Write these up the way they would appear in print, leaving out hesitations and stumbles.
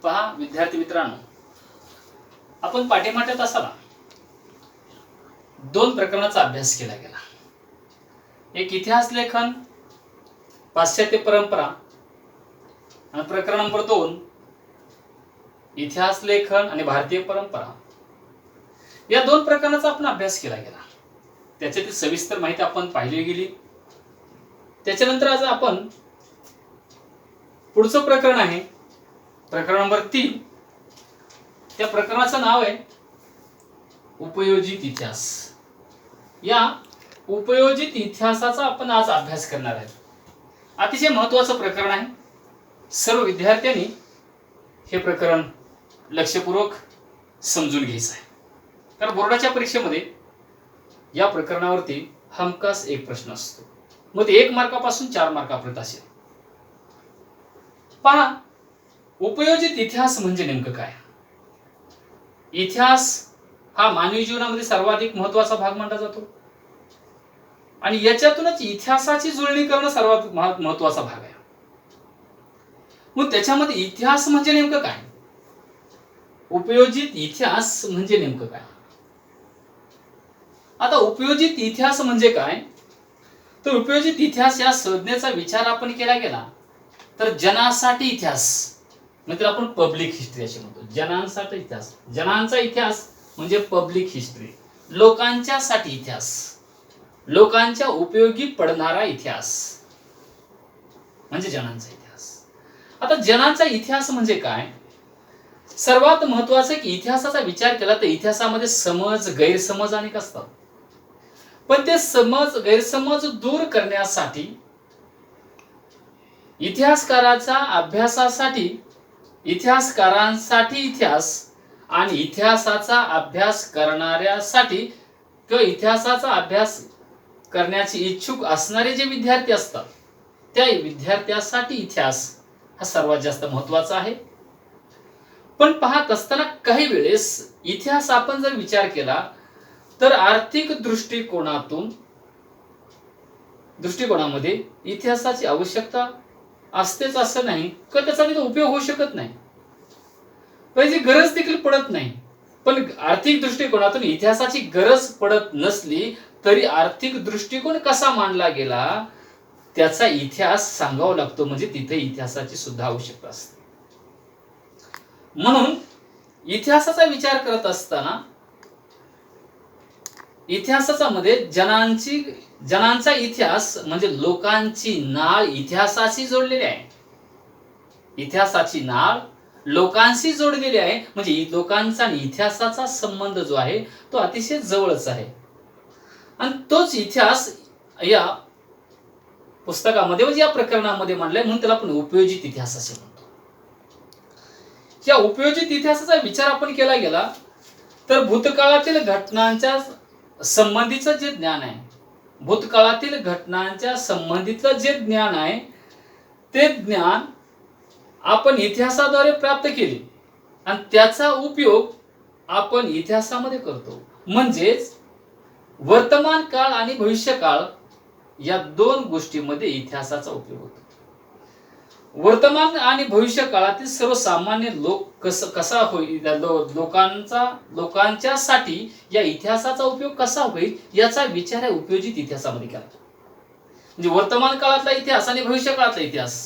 पहा विद्यार्थी मित्रांनो, आपण पाठीमागच्या तासाला दोन प्रकरणाचा अभ्यास केला गेला. एक इतिहास लेखन, पाश्चात्य परंपरा आणि प्रकरण नंबर 2 इतिहास लेखन आणि भारतीय परंपरा. या दोन प्रकरणाचा आपण अभ्यास केला गेला. त्याच्यातील सविस्तर माहिती आपण पाहिली गेली. त्याच्यानंतर आज आपण पुढचं प्रकरण आहे प्रकरण नंबर 3. त्या प्रकरणाचं नाव आहे उपयोजित इतिहास. या उपयोजित इतिहासाचा आपण आज अभ्यास करणार आहे. अतिशय महत्त्वाचं प्रकरण आहे. सर्व विद्यार्थ्यांनी हे प्रकरण लक्षपूर्वक समजून घ्यायचं आहे, कारण बोर्डाच्या परीक्षेमध्ये या प्रकरणावरती हमखास एक प्रश्न असतो. मग ते 1 मार्कापासून 4 मार्कापर्यंत असेल. पहा, उपयोजित इतिहास म्हणजे नेमकं काय? इतिहास हा मानवी जीवनामध्ये सर्वाधिक महत्त्वाचा भाग मानला जातो आणि याच्यातूनच इतिहासाची जुळणी करणं सर्वात महत्त्वाचा भाग आहे. मग त्याच्यामध्ये इतिहास म्हणजे नेमकं काय? उपयोजित इतिहास म्हणजे नेमकं काय? आता उपयोजित इतिहास म्हणजे काय? तर उपयोजित इतिहास या संज्ञेचा विचार आपण केला गेला तर जनासाठी इतिहास म्हणजे आपण पब्लिक हिस्ट्री असे म्हणतो. जनांसाठी इतिहास, जनांचा इतिहास म्हणजे पब्लिक हिस्ट्री. लोकांच्यासाठी इतिहास, लोकांच्या उपयोगी पडणारा इतिहास म्हणजे जनांचा इतिहास. आता जनांचा इतिहास म्हणजे काय? सर्वात महत्वाचं की इतिहासाचा विचार केला तर इतिहासामध्ये समज, गैरसमज अनेक असतात. पण ते समज, गैरसमज दूर करण्यासाठी इतिहासकाराच्या अभ्यासासाठी, इतिहासकारांसाठी इतिहास आणि इतिहासाचा अभ्यास करणाऱ्यासाठी किंवा इतिहासाचा अभ्यास करण्याचे इच्छुक असणारे जे विद्यार्थी असतात त्या विद्यार्थ्यासाठी इतिहास हा सर्वात जास्त महत्त्वाचा आहे. पण पाहत असताना काही वेळेस इतिहास आपण जर विचार केला तर आर्थिक दृष्टिकोनामध्ये इतिहासाची आवश्यकता असतेच असं नाही किंवा त्याचा उपयोग होऊ शकत नाही, त्याची गरज देखील पडत नाही. पण आर्थिक दृष्टिकोनातून इतिहासाची गरज पडत नसली तरी आर्थिक दृष्टिकोन कसा मांडला गेला त्याचा इतिहास सांगावा लागतो, म्हणजे तिथे इतिहासाची सुद्धा आवश्यकता असते. म्हणून इतिहासाचा विचार करत असताना इतिहासाचा मध्ये जनांचा इतिहास म्हणजे लोकांची नाळ इतिहासाशी जोडलेली आहे. इतिहासाची नाळ लोकांशी जोडलेली आहे, म्हणजे लोकांचा आणि इतिहासाचा संबंध जो आहे तो अतिशय जवळच आहे. आणि तोच इतिहास या पुस्तकामध्ये म्हणजे या प्रकरणामध्ये मांडलाय, म्हणून त्याला आपण उपयोजित इतिहास असे म्हणतो. या उपयोजित इतिहासाचा विचार आपण केला गेला तर भूतकाळातील घटनांच्या संबंधीचं जे ज्ञान आहे, भूतकाळातील घटनांच्या संबंधीचं जे ज्ञान आहे ते ज्ञान आपण इतिहासाद्वारे प्राप्त केले आणि त्याचा उपयोग आपण इतिहासामध्ये करतो. म्हणजेच वर्तमान काळ आणि भविष्य काळ या दोन गोष्टींमध्ये इतिहासाचा उपयोग होतो. वर्तमान आणि भविष्य काळातील सर्वसामान्य लोक कसा होईल, लोकांच्यासाठी या इतिहासाचा उपयोग कसा होईल याचा विचार आहे उपयोजित इतिहासामध्ये केला. म्हणजे वर्तमान काळातला इतिहास आणि भविष्य काळातला इतिहास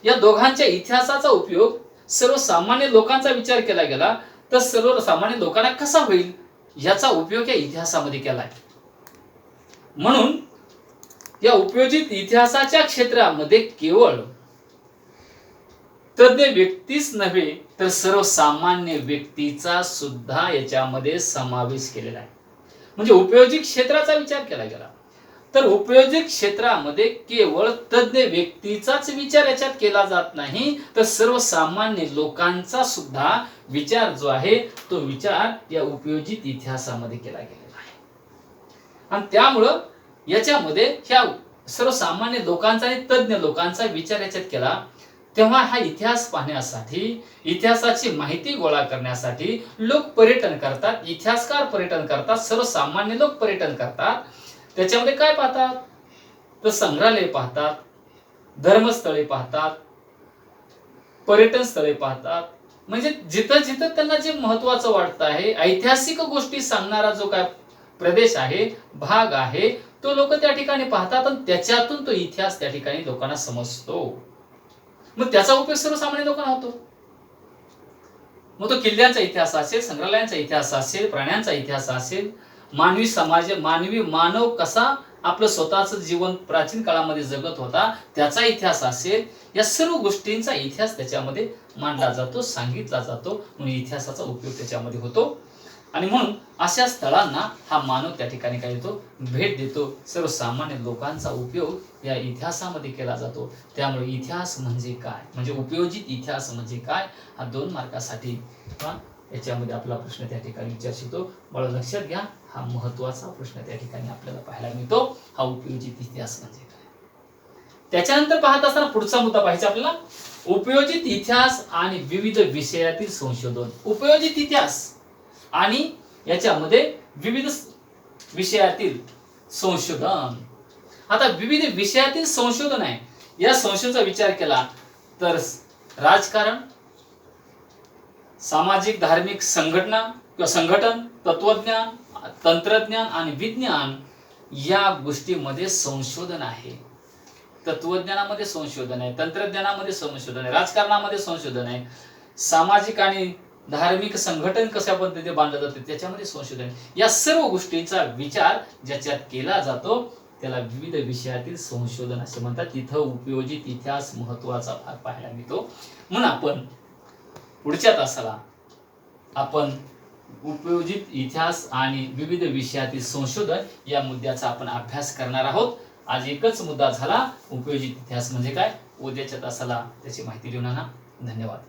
या दोघांच्या इतिहासाचा उपयोग सर्वसामान्य लोकांचा विचार केला गेला तर सर्वसामान्य लोकांना कसा होईल याचा उपयोग या इतिहासामध्ये केलाय. म्हणून या उपयोजित इतिहासाच्या क्षेत्रामध्ये केवळ तज्ञ व्यक्तीच नव्हे तर सर्वसामान्य व्यक्तीचा सुद्धा याच्यामध्ये समावेश केलेला आहे. म्हणजे उपयोजित क्षेत्राचा विचार केला गेला तर उपयोजित क्षेत्रामध्ये केवळ तज्ञ व्यक्तीचाच विचार याच्यात केला जात नाही तर सर्वसामान्य लोकांचा सुद्धा विचार जो आहे तो विचार या उपयोजित इतिहासामध्ये केला गेलेला आहे. आणि त्यामुळं याच्यामध्ये ह्या सर्वसामान्य लोकांचा आणि तज्ञ लोकांचा विचार याच्यात केला. तेव्हा हा इतिहास पाहण्यासाठी, इतिहासाची माहिती गोळा करण्यासाठी लोक पर्यटन करतात, इतिहासकार पर्यटन करतात, सर्वसामान्य लोक पर्यटन करतात. त्याच्यामध्ये काय पाहतात तर संग्रहालय पाहतात, धर्मस्थळे पाहतात, पर्यटन स्थळे पाहतात, म्हणजे जिथं जिथं त्यांना जे महत्वाचं वाटतं आहे, ऐतिहासिक गोष्टी सांगणारा जो काय प्रदेश आहे, भाग आहे, तो लोक त्या ठिकाणी पाहतात आणि त्याच्यातून तो इतिहास त्या ठिकाणी लोकांना समजतो. मग त्याचा उपयोग सर्वसामान्य लोकांना होतो. मग तो किल्ल्यांचा इतिहास असेल, संग्रहालयांचा इतिहास असेल, प्राण्यांचा इतिहास असेल, मानवी समाज, मानव कसा आपलं स्वतःचं जीवन प्राचीन काळामध्ये जगत होता त्याचा इतिहास असेल, या सर्व गोष्टींचा इतिहास त्याच्यामध्ये मांडला जातो, सांगितला जातो. म्हणून इतिहासाचा उपयोग त्याच्यामध्ये होतो. आणि म्हणून अशा स्थळांना हा मानव त्या ठिकाणी काय येतो, भेट देतो. सर्वसामान्य लोकांचा उपयोग या इतिहासामध्ये केला जातो. त्यामुळे इतिहास म्हणजे काय, म्हणजे उपयोजित इतिहास म्हणजे काय, हा 2 मार्कासाठी याच्यामध्ये आपला प्रश्न त्या ठिकाणी विचारत येतो. मला लक्षात घ्या, हा महत्वाचा प्रश्न त्या ठिकाणी आपल्याला पाहायला मिळतो. हा उपयोजित इतिहास म्हणजे काय. त्याच्यानंतर पाहत असताना पुढचा मुद्दा पाहायचा आपल्याला, उपयोजित इतिहास आणि विविध विषयातील संशोधन. उपयोजित इतिहास आणि याच्यामध्ये विविध विषयातील संशोधन. आता विविध विषयातील संशोधन आहे, या संशोधनाचा विचार केला तर राजकारण, सामाजिक धार्मिक संघटना किंवा संघटन, तत्वज्ञान, तंत्रज्ञान आणि विज्ञान या गोष्टीमध्ये संशोधन आहे. तत्वज्ञानामध्ये संशोधन आहे, तंत्रज्ञानामध्ये संशोधन आहे, राजकारणामध्ये संशोधन आहे, सामाजिक आणि धार्मिक संघटन कशा पद्धतीने बांधलं जाते त्याच्यामध्ये संशोधन आहे. या सर्व गोष्टींचा विचार ज्याच्यात केला जातो त्याला विविध विषयातील संशोधन असे म्हणतात. तिथं उपयोजित इतिहास महत्वाचा भाग पाहायला मिळतो. म्हणून आपण पुढच्या तासाला आपण उपयोजित इतिहास आणि विविध विषयातील संशोधन या मुद्द्याचा आपण अभ्यास करणार आहोत. आज एकच मुद्दा झाला, उपयोजित इतिहास म्हणजे काय. उद्याच्या तासाला त्याची माहिती देऊन आणा. धन्यवाद.